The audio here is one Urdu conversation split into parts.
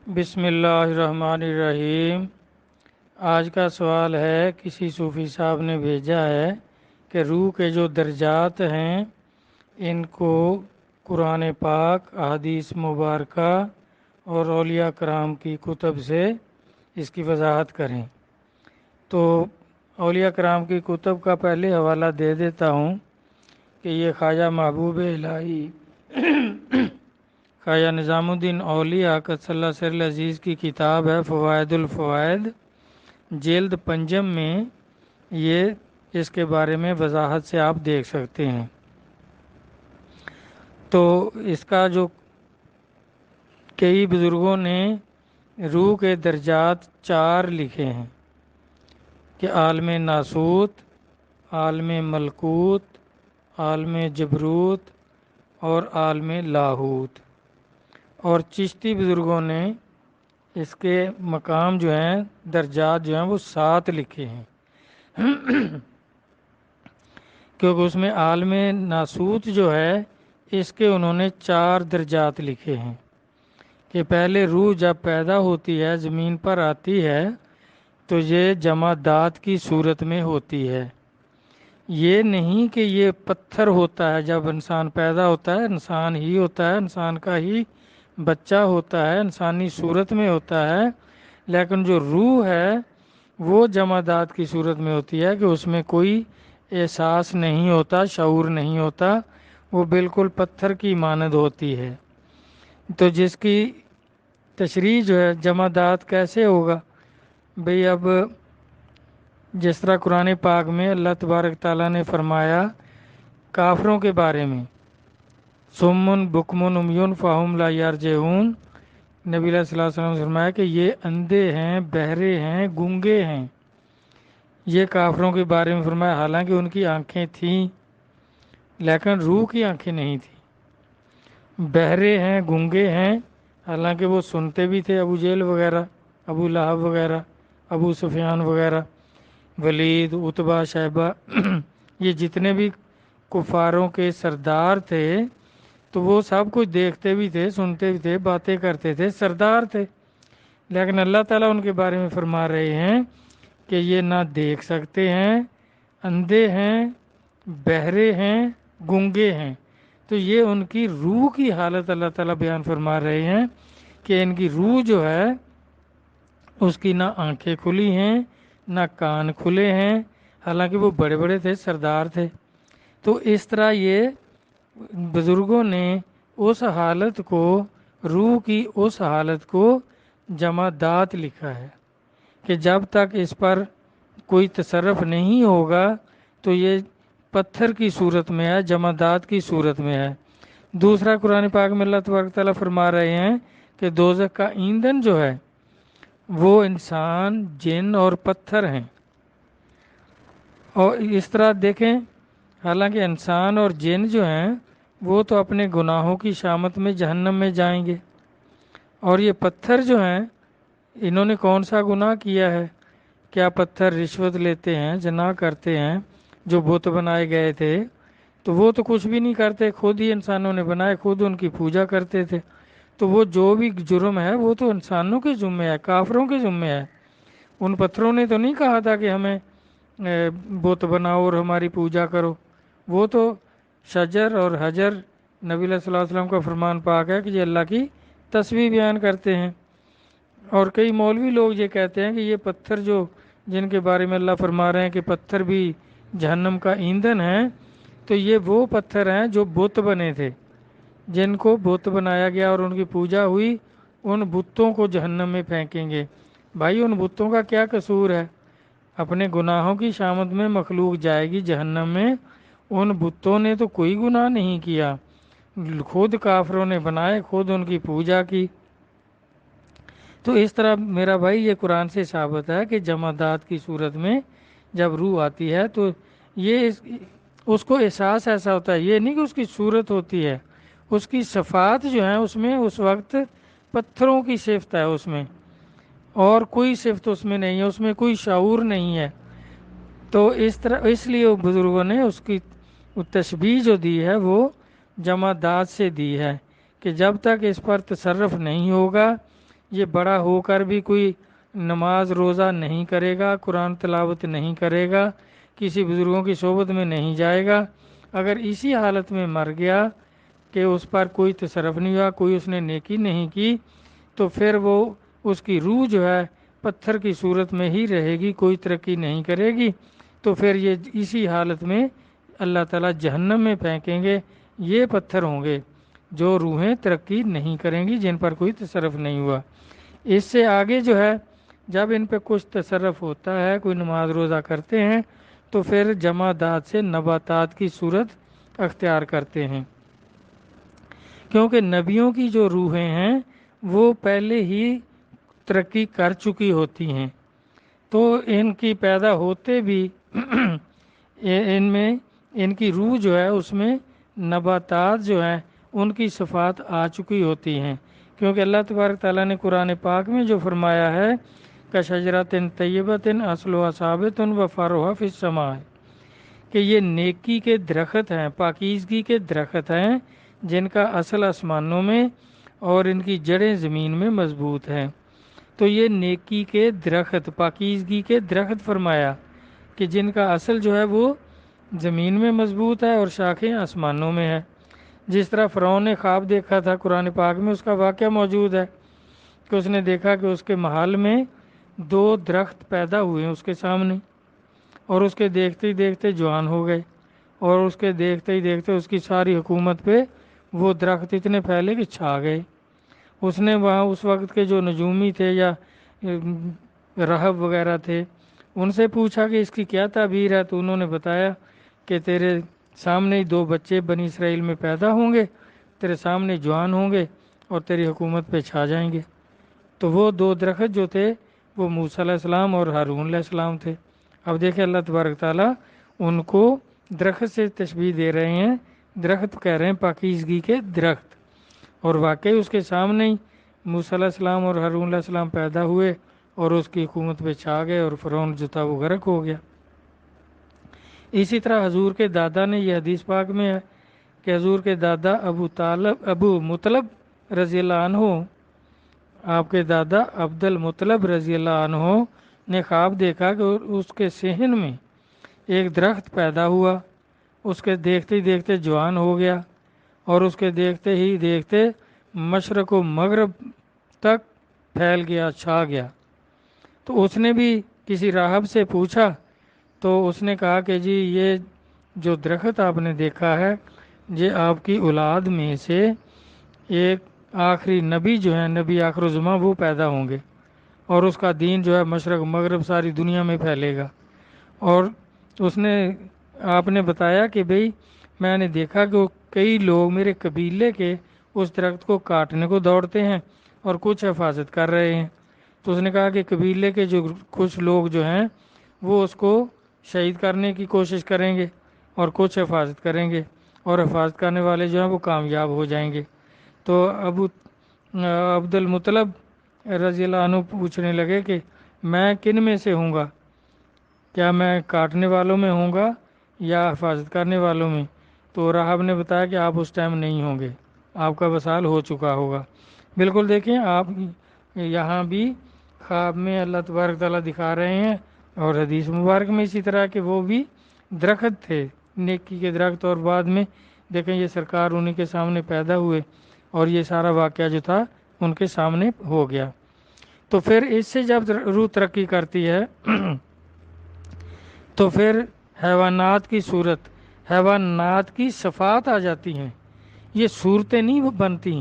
بسم اللہ الرحمن الرحیم۔ آج کا سوال ہے، کسی صوفی صاحب نے بھیجا ہے کہ روح کے جو درجات ہیں ان کو قرآن پاک، احادیث مبارکہ اور اولیاء کرام کی کتب سے اس کی وضاحت کریں۔ تو اولیاء کرام کی کتب کا پہلے حوالہ دے دیتا ہوں کہ یہ خواجہ محبوب الہی خواجہ نظام الدین اولیاء قدس اللہ سر العزیز کی کتاب ہے فوائد الفوائد، جلد پنجم میں یہ اس کے بارے میں وضاحت سے آپ دیکھ سکتے ہیں۔ تو اس کا جو کئی بزرگوں نے روح کے درجات 4 لکھے ہیں کہ عالم ناسوت، عالم ملکوت، عالم جبروت اور عالم لاہوت، اور چشتی بزرگوں نے اس کے مقام جو ہیں، درجات جو ہیں وہ 7 لکھے ہیں کیونکہ اس میں عالم ناسوت جو ہے اس کے انہوں نے 4 درجات لکھے ہیں کہ پہلے روح جب پیدا ہوتی ہے، زمین پر آتی ہے تو یہ جمادات کی صورت میں ہوتی ہے۔ یہ نہیں کہ یہ پتھر ہوتا ہے، جب انسان پیدا ہوتا ہے انسان ہی ہوتا ہے، انسان کا ہی بچہ ہوتا ہے، انسانی صورت میں ہوتا ہے، لیکن جو روح ہے وہ جمادات کی صورت میں ہوتی ہے کہ اس میں کوئی احساس نہیں ہوتا، شعور نہیں ہوتا، وہ بالکل پتھر کی مانند ہوتی ہے۔ تو جس کی تشریح جو ہے جمادات کیسے ہوگا بھئی، اب جس طرح قرآن پاک میں اللہ تبارک تعالیٰ نے فرمایا کافروں کے بارے میں، سمن بکمن امیون فاہم لا یرجعون، نبی علیہ الصلوۃ والسلام نے فرمایا کہ یہ اندھے ہیں، بہرے ہیں، گونگے ہیں۔ یہ کافروں کے بارے میں فرمایا، حالانکہ ان کی آنکھیں تھیں لیکن روح کی آنکھیں نہیں تھیں۔ بہرے ہیں، گونگے ہیں، حالانکہ وہ سنتے بھی تھے، ابو جہل وغیرہ، ابو لہب وغیرہ، ابو سفیان وغیرہ، ولید، عتبہ، شیبہ یہ جتنے بھی کفاروں کے سردار تھے تو وہ سب کچھ دیکھتے بھی تھے، سنتے بھی تھے، باتیں کرتے تھے، سردار تھے، لیکن اللہ تعالیٰ ان کے بارے میں فرما رہے ہیں کہ یہ نہ دیکھ سکتے ہیں، اندھے ہیں، بہرے ہیں، گونگے ہیں۔ تو یہ ان کی روح کی حالت اللہ تعالیٰ بیان فرما رہے ہیں کہ ان کی روح جو ہے اس کی نہ آنکھیں کھلی ہیں نہ کان کھلے ہیں، حالانکہ وہ بڑے بڑے تھے، سردار تھے۔ تو اس طرح یہ بزرگوں نے اس حالت کو، روح کی اس حالت کو جمادات لکھا ہے کہ جب تک اس پر کوئی تصرف نہیں ہوگا تو یہ پتھر کی صورت میں ہے، جمادات کی صورت میں ہے۔ دوسرا قرآن پاک میں اللہ تبارک تعالیٰ فرما رہے ہیں کہ دوزخ کا ایندھن جو ہے وہ انسان، جن اور پتھر ہیں۔ اور اس طرح دیکھیں، حالانکہ انسان اور جن جو ہیں وہ تو اپنے گناہوں کی شامت میں جہنم میں جائیں گے، اور یہ پتھر جو ہیں انہوں نے کون سا گناہ کیا ہے؟ کیا پتھر رشوت لیتے ہیں، زنا کرتے ہیں؟ جو بت بنائے گئے تھے تو وہ تو کچھ بھی نہیں کرتے، خود ہی انسانوں نے بنائے، خود ان کی پوجا کرتے تھے۔ تو وہ جو بھی جرم ہے وہ تو انسانوں کے ذمے ہے، کافروں کے ذمے ہے۔ ان پتھروں نے تو نہیں کہا تھا کہ ہمیں بت بناؤ اور ہماری پوجا کرو۔ وہ تو شجر اور حجر، نبی علیہ الصلوۃ والسلام کا فرمان پاک ہے کہ یہ اللہ کی تسبیح بیان کرتے ہیں۔ اور کئی مولوی لوگ یہ کہتے ہیں کہ یہ پتھر جو جن کے بارے میں اللہ فرما رہے ہیں کہ پتھر بھی جہنم کا ایندھن ہے، تو یہ وہ پتھر ہیں جو بت بنے تھے، جن کو بت بنایا گیا اور ان کی پوجا ہوئی، ان بتوں کو جہنم میں پھینکیں گے۔ بھائی ان بتوں کا کیا قصور ہے؟ اپنے گناہوں کی شامت میں مخلوق جائے گی جہنم میں، ان بتوں نے تو کوئی گناہ نہیں کیا، خود کافروں نے بنائے، خود ان کی پوجا کی۔ تو اس طرح میرا بھائی یہ قرآن سے ثابت ہے کہ جمادات کی صورت میں جب روح آتی ہے تو یہ اس کو احساس ایسا ہوتا ہے، یہ نہیں کہ اس کی صورت ہوتی ہے، اس کی صفات جو ہیں اس میں اس وقت پتھروں کی صفت ہے، اس میں اور کوئی صفت اس میں نہیں ہے، اس میں کوئی شعور نہیں ہے۔ تو اس طرح اس لیے بزرگوں نے اس کی تشبیہ جو دی ہے وہ جمادات سے دی ہے کہ جب تک اس پر تصرف نہیں ہوگا، یہ بڑا ہو کر بھی کوئی نماز روزہ نہیں کرے گا، قرآن تلاوت نہیں کرے گا، کسی بزرگوں کی صحبت میں نہیں جائے گا، اگر اسی حالت میں مر گیا کہ اس پر کوئی تصرف نہیں ہوا، کوئی اس نے نیکی نہیں کی، تو پھر وہ اس کی روح جو ہے پتھر کی صورت میں ہی رہے گی، کوئی ترقی نہیں کرے گی، تو پھر یہ اسی حالت میں اللہ تعالیٰ جہنم میں پھینکیں گے۔ یہ پتھر ہوں گے جو روحیں ترقی نہیں کریں گی، جن پر کوئی تصرف نہیں ہوا۔ اس سے آگے جو ہے جب ان پہ کچھ تصرف ہوتا ہے، کوئی نماز روزہ کرتے ہیں، تو پھر جمادات سے نباتات کی صورت اختیار کرتے ہیں، کیونکہ نبیوں کی جو روحیں ہیں وہ پہلے ہی ترقی کر چکی ہوتی ہیں، تو ان کی پیدا ہوتے بھی ان میں ان کی روح جو ہے اس میں نباتات جو ہیں ان کی صفات آ چکی ہوتی ہیں، کیونکہ اللہ تبارک تعالیٰ نے قرآن پاک میں جو فرمایا ہے کشجرۃ طیبۃ اصلھا ثابت وفرعھا فی السماء، کہ یہ نیکی کے درخت ہیں، پاکیزگی کے درخت ہیں، جن کا اصل آسمانوں میں اور ان کی جڑیں زمین میں مضبوط ہیں۔ تو یہ نیکی کے درخت، پاکیزگی کے درخت فرمایا کہ جن کا اصل جو ہے وہ زمین میں مضبوط ہے اور شاخیں آسمانوں میں ہے۔ جس طرح فرعون نے خواب دیکھا تھا، قرآن پاک میں اس کا واقعہ موجود ہے کہ اس نے دیکھا کہ اس کے محل میں 2 درخت پیدا ہوئے ہیں اس کے سامنے، اور اس کے دیکھتے ہی دیکھتے جوان ہو گئے، اور اس کے دیکھتے ہی دیکھتے اس کی ساری حکومت پہ وہ درخت اتنے پھیلے کہ چھا گئے۔ اس نے وہاں اس وقت کے جو نجومی تھے یا راہب وغیرہ تھے ان سے پوچھا کہ اس کی کیا تعبیر ہے، تو انہوں نے بتایا کہ تیرے سامنے ہی 2 بچے بنی اسرائیل میں پیدا ہوں گے، تیرے سامنے جوان ہوں گے اور تیری حکومت پہ چھا جائیں گے۔ تو وہ 2 درخت جو تھے وہ موسیٰ علیہ السلام اور ہارون علیہ السلام تھے۔ اب دیکھیں اللہ تبارک تعالیٰ ان کو درخت سے تشبیہ دے رہے ہیں، درخت کہہ رہے ہیں پاکیزگی کے درخت، اور واقعی اس کے سامنے ہی موسیٰ علیہ السلام اور ہارون علیہ السلام پیدا ہوئے اور اس کی حکومت پہ چھا گئے، اور فرعون جو تھا وہ غرق ہو گیا۔ اسی طرح حضور کے دادا نے، یہ حدیث پاک میں ہے کہ حضور کے دادا ابو مطلب رضی اللہ عنہ، آپ کے دادا عبد المطلب رضی اللہ عنہ نے خواب دیکھا کہ اس کے صحن میں ایک درخت پیدا ہوا، اس کے دیکھتے ہی دیکھتے جوان ہو گیا، اور اس کے دیکھتے ہی دیکھتے مشرق و مغرب تک پھیل گیا، چھا گیا۔ تو اس نے بھی کسی راہب سے پوچھا، تو اس نے کہا کہ جی یہ جو درخت آپ نے دیکھا ہے یہ آپ کی اولاد میں سے ایک آخری نبی جو ہے، نبی آخر الزماں، وہ پیدا ہوں گے، اور اس کا دین جو ہے مشرق مغرب ساری دنیا میں پھیلے گا۔ اور اس نے آپ نے بتایا کہ بھئی میں نے دیکھا کہ کئی لوگ میرے قبیلے کے اس درخت کو کاٹنے کو دوڑتے ہیں اور کچھ حفاظت کر رہے ہیں۔ تو اس نے کہا کہ قبیلے کے جو کچھ لوگ جو ہیں وہ اس کو شہید کرنے کی کوشش کریں گے اور کچھ حفاظت کریں گے، اور حفاظت کرنے والے جو ہیں وہ کامیاب ہو جائیں گے۔ تو عبد المطلب رضی اللہ عنہ پوچھنے لگے کہ میں کن میں سے ہوں گا، کیا میں کاٹنے والوں میں ہوں گا یا حفاظت کرنے والوں میں؟ تو راہب نے بتایا کہ آپ اس ٹائم نہیں ہوں گے، آپ کا وصال ہو چکا ہوگا۔ بالکل دیکھیں آپ یہاں بھی خواب میں اللہ تبارک تعالیٰ دکھا رہے ہیں، اور حدیث مبارک میں اسی طرح کہ وہ بھی درخت تھے، نیکی کے درخت، اور بعد میں دیکھیں یہ سرکار انہی کے سامنے پیدا ہوئے اور یہ سارا واقعہ جو تھا ان کے سامنے ہو گیا۔ تو پھر اس سے جب روح ترقی کرتی ہے تو پھر حیوانات کی صورت، حیوانات کی صفات آ جاتی ہیں، یہ صورتیں نہیں بنتی،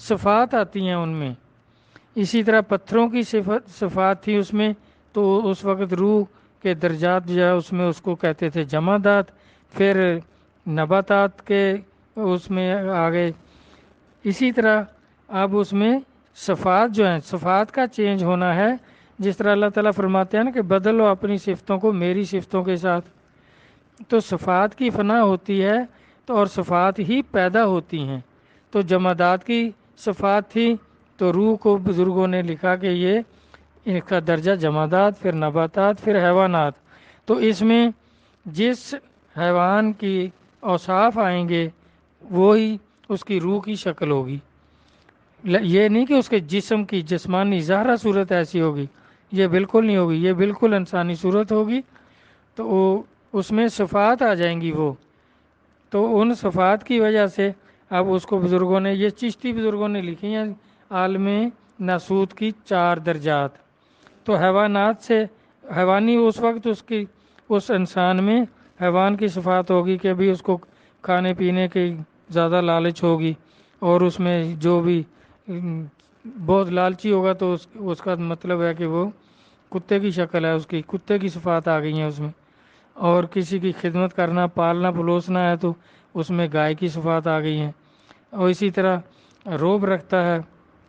صفات آتی ہیں ان میں۔ اسی طرح پتھروں کی صفات تھی اس میں، تو اس وقت روح کے درجات جو ہے اس میں اس کو کہتے تھے جمادات، پھر نباتات کے اس میں آ گئے۔ اسی طرح اب اس میں صفات جو ہیں، صفات کا چینج ہونا ہے، جس طرح اللہ تعالیٰ فرماتے ہیں نا کہ بدلو اپنی صفتوں کو میری صفتوں کے ساتھ، تو صفات کی فنا ہوتی ہے تو اور صفات ہی پیدا ہوتی ہیں۔ تو جمادات کی صفات تھی تو روح کو بزرگوں نے لکھا کہ یہ ان کا درجہ جمادات، پھر نباتات، پھر حیوانات۔ تو اس میں جس حیوان کی اوصاف آئیں گے وہی اس کی روح کی شکل ہوگی۔ یہ نہیں کہ اس کے جسم کی جسمانی ظاہرہ صورت ایسی ہوگی، یہ بالکل نہیں ہوگی، یہ بالکل انسانی صورت ہوگی، تو اس میں صفات آ جائیں گی وہ، تو ان صفات کی وجہ سے اب اس کو بزرگوں نے، یہ چشتی بزرگوں نے لکھی ہیں عالم ناسوت کی 4 درجات۔ تو حیوانات سے، حیوانی اس وقت اس انسان میں حیوان کی صفات ہوگی کہ بھی اس کو کھانے پینے کی زیادہ لالچ ہوگی، اور اس میں جو بھی بہت لالچی ہوگا تو اس کا مطلب ہے کہ وہ کتے کی شکل ہے، اس کی کتے کی صفات آ گئی ہیں اس میں، اور کسی کی خدمت کرنا، پالنا پلوسنا ہے تو اس میں گائے کی صفات آ گئی ہیں، اور اسی طرح روب رکھتا ہے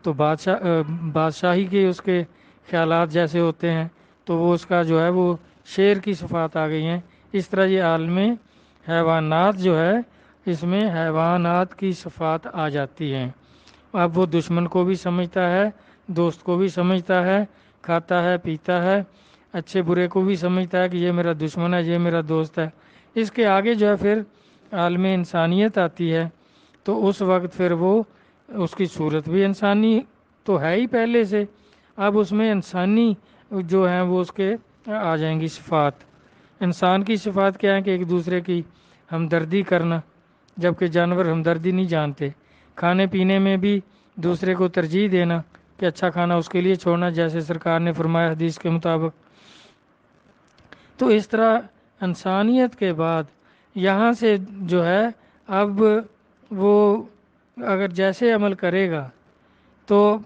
تو بادشاہی کے اس کے خیالات جیسے ہوتے ہیں تو وہ اس کا جو ہے وہ شیر کی صفات آ گئی ہیں۔ اس طرح یہ عالم حیوانات جو ہے اس میں حیوانات کی صفات آ جاتی ہیں۔ اب وہ دشمن کو بھی سمجھتا ہے، دوست کو بھی سمجھتا ہے، کھاتا ہے پیتا ہے، اچھے برے کو بھی سمجھتا ہے کہ یہ میرا دشمن ہے، یہ میرا دوست ہے۔ اس کے آگے جو ہے پھر عالم انسانیت آتی ہے، تو اس وقت پھر وہ اس کی صورت بھی انسانی تو ہے ہی پہلے سے، اب اس میں انسانی جو ہیں وہ اس کے آ جائیں گی صفات۔ انسان کی صفات کیا ہے کہ ایک دوسرے کی ہمدردی کرنا، جبکہ جانور ہمدردی نہیں جانتے، کھانے پینے میں بھی دوسرے کو ترجیح دینا کہ اچھا کھانا اس کے لیے چھوڑنا، جیسے سرکار نے فرمایا حدیث کے مطابق۔ تو اس طرح انسانیت کے بعد یہاں سے جو ہے اب وہ اگر جیسے عمل کرے گا تو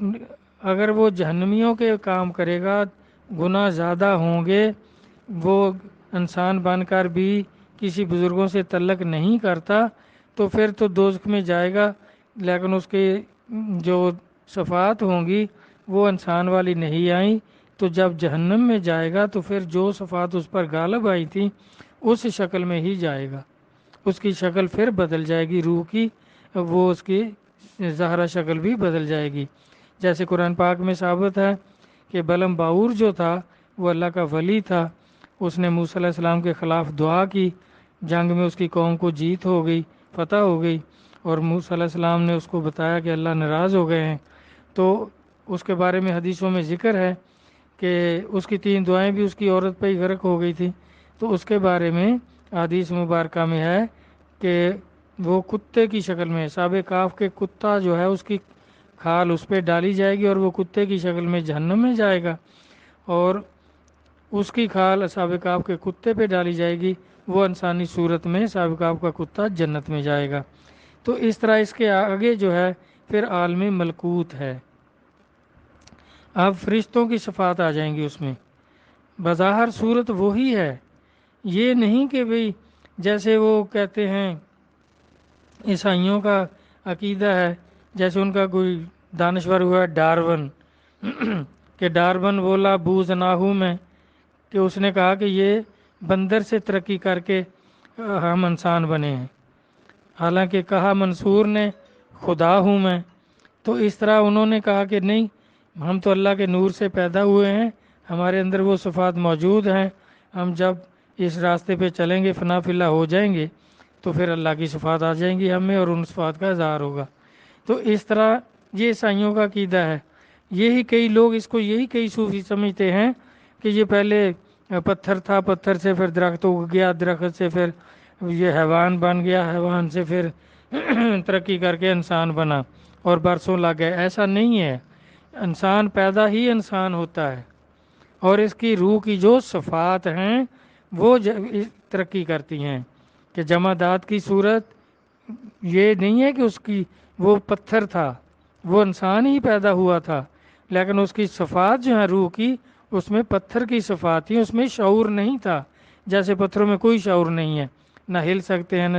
اگر وہ جہنمیوں کے کام کرے گا، گناہ زیادہ ہوں گے، وہ انسان بن کر بھی کسی بزرگوں سے تعلق نہیں کرتا تو پھر تو دوزخ میں جائے گا، لیکن اس کے جو صفات ہوں گی وہ انسان والی نہیں آئیں، تو جب جہنم میں جائے گا تو پھر جو صفات اس پر غالب آئی تھیں اس شکل میں ہی جائے گا، اس کی شکل پھر بدل جائے گی، روح کی وہ اس کی ظاہرہ شکل بھی بدل جائے گی۔ جیسے قرآن پاک میں ثابت ہے کہ بلم باور جو تھا وہ اللہ کا ولی تھا، اس نے موسیٰ علیہ السلام کے خلاف دعا کی، جنگ میں اس کی قوم کو جیت ہو گئی، فتح ہو گئی، اور موسیٰ علیہ السلام نے اس کو بتایا کہ اللہ ناراض ہو گئے ہیں، تو اس کے بارے میں حدیثوں میں ذکر ہے کہ اس کی 3 دعائیں بھی اس کی عورت پہ ہی غرق ہو گئی تھی، تو اس کے بارے میں حدیث مبارکہ میں ہے کہ وہ کتے کی شکل میں، اصحاب کہف کے کتا جو ہے اس کی کھال اس پہ ڈالی جائے گی اور وہ کتے کی شکل میں جہنم میں جائے گا، اور اس کی کھال اصحاب کہف کے کتے پہ ڈالی جائے گی، وہ انسانی صورت میں اصحاب کہف کا کتا جنت میں جائے گا۔ تو اس طرح اس کے آگے جو ہے پھر عالم ملکوت ہے، اب فرشتوں کی صفات آ جائیں گی اس میں، بظاہر صورت وہی ہے، یہ نہیں کہ بھئی جیسے وہ کہتے ہیں عیسائیوں کا عقیدہ ہے، جیسے ان کا کوئی دانشور ہوا ہے ڈارون کہ ڈارون بولا بوزناہو میں، کہ اس نے کہا کہ یہ بندر سے ترقی کر کے ہم انسان بنے ہیں، حالانکہ کہا منصور نے خدا ہوں میں، تو اس طرح انہوں نے کہا کہ نہیں، ہم تو اللہ کے نور سے پیدا ہوئے ہیں، ہمارے اندر وہ صفات موجود ہیں، ہم جب اس راستے پہ چلیں گے فنا فی اللہ ہو جائیں گے تو پھر اللہ کی صفات آ جائیں گی ہمیں اور ان صفات کا اظہار ہوگا۔ تو اس طرح یہ عیسائیوں کا عقیدہ ہے، یہی کئی لوگ اس کو، یہی کئی صوفی سمجھتے ہیں کہ یہ پہلے پتھر تھا، پتھر سے پھر درخت اگ گیا، درخت سے پھر یہ حیوان بن گیا، حیوان سے پھر ترقی کر کے انسان بنا اور برسوں لگ گئے، ایسا نہیں ہے، انسان پیدا ہی انسان ہوتا ہے اور اس کی روح کی جو صفات ہیں وہ ترقی کرتی ہیں، کہ جمادات کی صورت یہ نہیں ہے کہ اس کی وہ پتھر تھا، وہ انسان ہی پیدا ہوا تھا، لیکن اس کی صفات جو ہیں روح کی اس میں پتھر کی صفات تھیں، اس میں شعور نہیں تھا، جیسے پتھروں میں کوئی شعور نہیں ہے، نہ ہل سکتے ہیں، نہ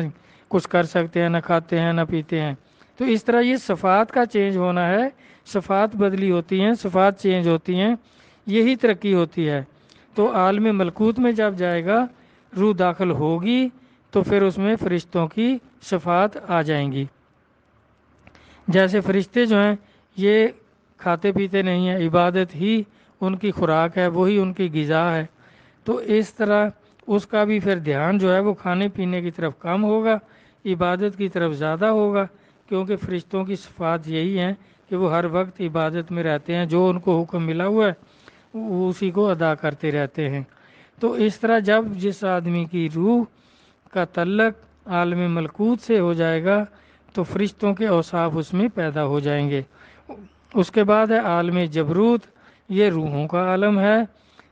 کچھ کر سکتے ہیں، نہ کھاتے ہیں، نہ پیتے ہیں۔ تو اس طرح یہ صفات کا چینج ہونا ہے، صفات بدلی ہوتی ہیں، صفات چینج ہوتی ہیں، یہی ترقی ہوتی ہے۔ تو عالم ملکوت میں جب جائے گا، روح داخل ہوگی تو پھر اس میں فرشتوں کی صفات آ جائیں گی۔ جیسے فرشتے جو ہیں یہ کھاتے پیتے نہیں ہیں، عبادت ہی ان کی خوراک ہے، وہی ان کی غذا ہے، تو اس طرح اس کا بھی پھر دھیان جو ہے وہ کھانے پینے کی طرف کم ہوگا، عبادت کی طرف زیادہ ہوگا، کیونکہ فرشتوں کی صفات یہی ہیں کہ وہ ہر وقت عبادت میں رہتے ہیں، جو ان کو حکم ملا ہوا ہے وہ اسی کو ادا کرتے رہتے ہیں۔ تو اس طرح جب جس آدمی کی روح کا تعلق عالم ملکوت سے ہو جائے گا تو فرشتوں کے اوصاف اس میں پیدا ہو جائیں گے۔ اس کے بعد ہے عالم جبروت، یہ روحوں کا عالم ہے۔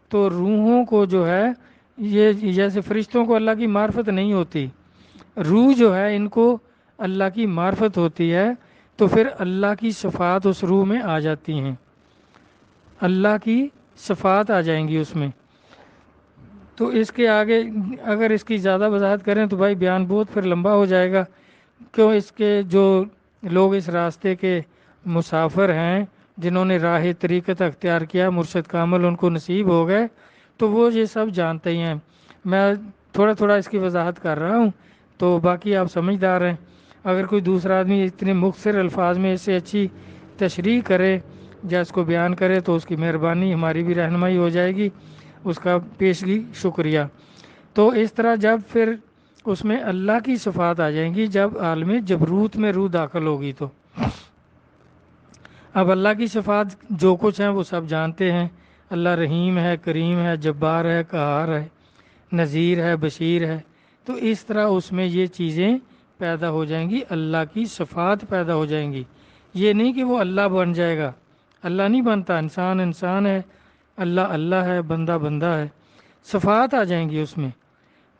تو روحوں کو جو ہے یہ جیسے فرشتوں کو اللہ کی معرفت نہیں ہوتی، روح جو ہے ان کو اللہ کی معرفت ہوتی ہے، تو پھر اللہ کی صفات اس روح میں آ جاتی ہیں، اللہ کی صفات آ جائیں گی اس میں۔ تو اس کے آگے اگر اس کی زیادہ وضاحت کریں تو بھائی بیان بہت پھر لمبا ہو جائے گا، کیوں اس کے جو لوگ اس راستے کے مسافر ہیں جنہوں نے راہ طریقت اختیار کیا، مرشد کامل ان کو نصیب ہو گئے، تو وہ یہ سب جانتے ہی ہیں۔ میں تھوڑا تھوڑا اس کی وضاحت کر رہا ہوں تو باقی آپ سمجھدار ہیں۔ اگر کوئی دوسرا آدمی اتنے مختصر الفاظ میں اس سے اچھی تشریح کرے یا اس کو بیان کرے تو اس کی مہربانی، ہماری بھی رہنمائی ہو جائے گی، اس کا پیشگی شکریہ۔ تو اس طرح جب پھر اس میں اللہ کی صفات آ جائیں گی جب عالم جبروت میں روح داخل ہوگی، تو اب اللہ کی صفات جو کچھ ہیں وہ سب جانتے ہیں، اللہ رحیم ہے، کریم ہے، جبار ہے، قہار ہے، نذیر ہے، بشیر ہے۔ تو اس طرح اس میں یہ چیزیں پیدا ہو جائیں گی، اللہ کی صفات پیدا ہو جائیں گی۔ یہ نہیں کہ وہ اللہ بن جائے گا، اللہ نہیں بنتا، انسان انسان ہے، اللہ اللہ ہے، بندہ بندہ ہے، صفات آ جائیں گی اس میں۔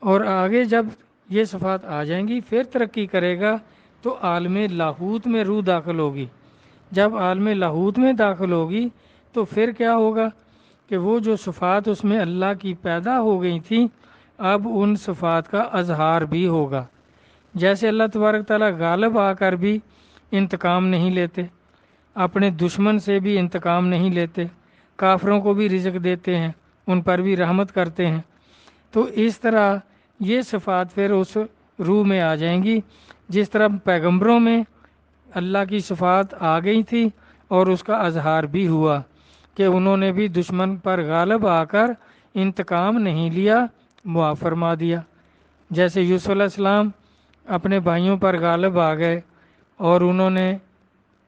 اور آگے جب یہ صفات آ جائیں گی پھر ترقی کرے گا تو عالم لاہوت میں روح داخل ہوگی۔ جب عالم لاہوت میں داخل ہوگی تو پھر کیا ہوگا کہ وہ جو صفات اس میں اللہ کی پیدا ہو گئی تھیں اب ان صفات کا اظہار بھی ہوگا۔ جیسے اللہ تبارک تعالیٰ غالب آ کر بھی انتقام نہیں لیتے، اپنے دشمن سے بھی انتقام نہیں لیتے، کافروں کو بھی رزق دیتے ہیں، ان پر بھی رحمت کرتے ہیں۔ تو اس طرح یہ صفات پھر اس روح میں آ جائیں گی، جس طرح پیغمبروں میں اللہ کی صفات آ گئی تھی اور اس کا اظہار بھی ہوا کہ انہوں نے بھی دشمن پر غالب آ کر انتقام نہیں لیا، معاف فرما دیا۔ جیسے یوسف علیہ السلام اپنے بھائیوں پر غالب آ گئے اور انہوں نے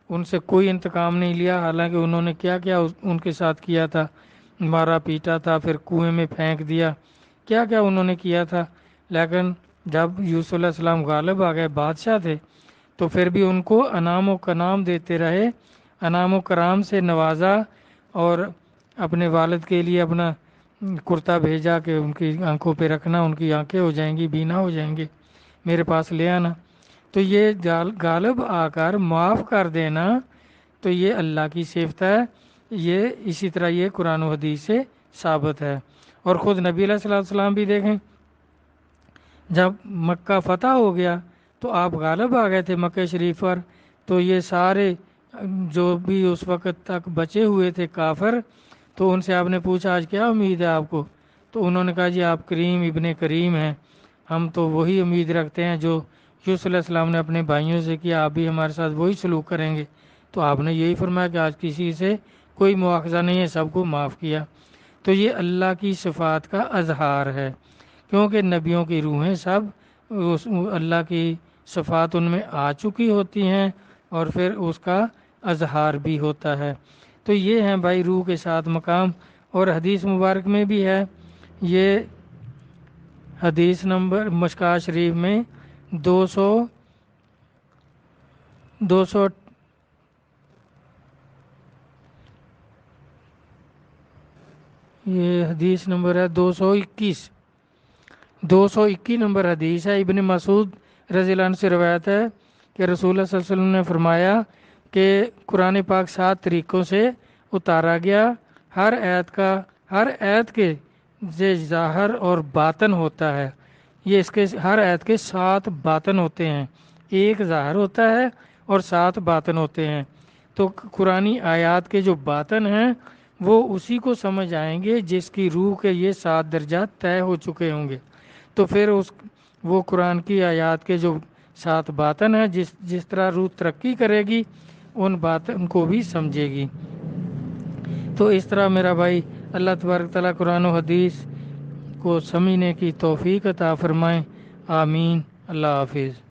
ان سے کوئی انتقام نہیں لیا، حالانکہ انہوں نے کیا کیا ان کے ساتھ کیا تھا، مارا پیٹا تھا، پھر کنویں میں پھینک دیا، کیا کیا انہوں نے کیا تھا۔ لیکن جب یوسف علیہ السلام غالب آ گئے، بادشاہ تھے، تو پھر بھی ان کو انعام و کنام دیتے رہے، انعام و کرام سے نوازا، اور اپنے والد کے لیے اپنا کرتا بھیجا کہ ان کی آنکھوں پہ رکھنا، ان کی آنکھیں ہو جائیں گی، بینا ہو جائیں گے، میرے پاس لے آنا۔ تو یہ غالب آ کر معاف کر دینا تو یہ اللہ کی صفت ہے، یہ اسی طرح یہ قرآن و حدیث سے ثابت ہے۔ اور خود نبی علیہ الصلوۃ والسلام بھی دیکھیں، جب مکہ فتح ہو گیا تو آپ غالب آ گئے تھے مکہ شریف پر، تو یہ سارے جو بھی اس وقت تک بچے ہوئے تھے کافر، تو ان سے آپ نے پوچھا آج کیا امید ہے آپ کو؟ تو انہوں نے کہا جی آپ کریم ابن کریم ہیں، ہم تو وہی امید رکھتے ہیں جو یوسف علیہ السلام نے اپنے بھائیوں سے کیا، آپ بھی ہمارے ساتھ وہی سلوک کریں گے۔ تو آپ نے یہی فرمایا کہ آج کسی سے کوئی مواخذہ نہیں ہے، سب کو معاف کیا۔ تو یہ اللہ کی صفات کا اظہار ہے، کیونکہ نبیوں کی روحیں سب اللہ کی صفات ان میں آ چکی ہوتی ہیں اور پھر اس کا اظہار بھی ہوتا ہے۔ تو یہ ہیں بھائی روح کے ساتھ مقام، اور حدیث مبارک میں بھی ہے، یہ حدیث نمبر مشکوٰۃ شریف میں 200 یہ حدیث نمبر ہے 221 نمبر حدیث ہے۔ ابن مسعود رضی اللہ عنہ سے روایت ہے کہ رسول اللہ صلی اللہ علیہ وسلم نے فرمایا کہ قرآن پاک 7 طریقوں سے اتارا گیا، ہر ایت کے ظاہر اور باطن ہوتا ہے، یہ اس کے ہر ایت کے 7 باطن ہوتے ہیں، ایک ظاہر ہوتا ہے اور 7 باطن ہوتے ہیں۔ تو قرآنی آیات کے جو باطن ہیں وہ اسی کو سمجھ آئیں گے جس کی روح کے یہ 7 درجات طے ہو چکے ہوں گے، تو پھر وہ قرآن کی آیات کے جو 7 باطن ہیں، جس طرح روح ترقی کرے گی ان باطن کو بھی سمجھے گی۔ تو اس طرح میرا بھائی اللہ تبارک تعالیٰ قرآن و حدیث کو سمجھنے کی توفیق عطا فرمائیں، آمین۔ اللہ حافظ۔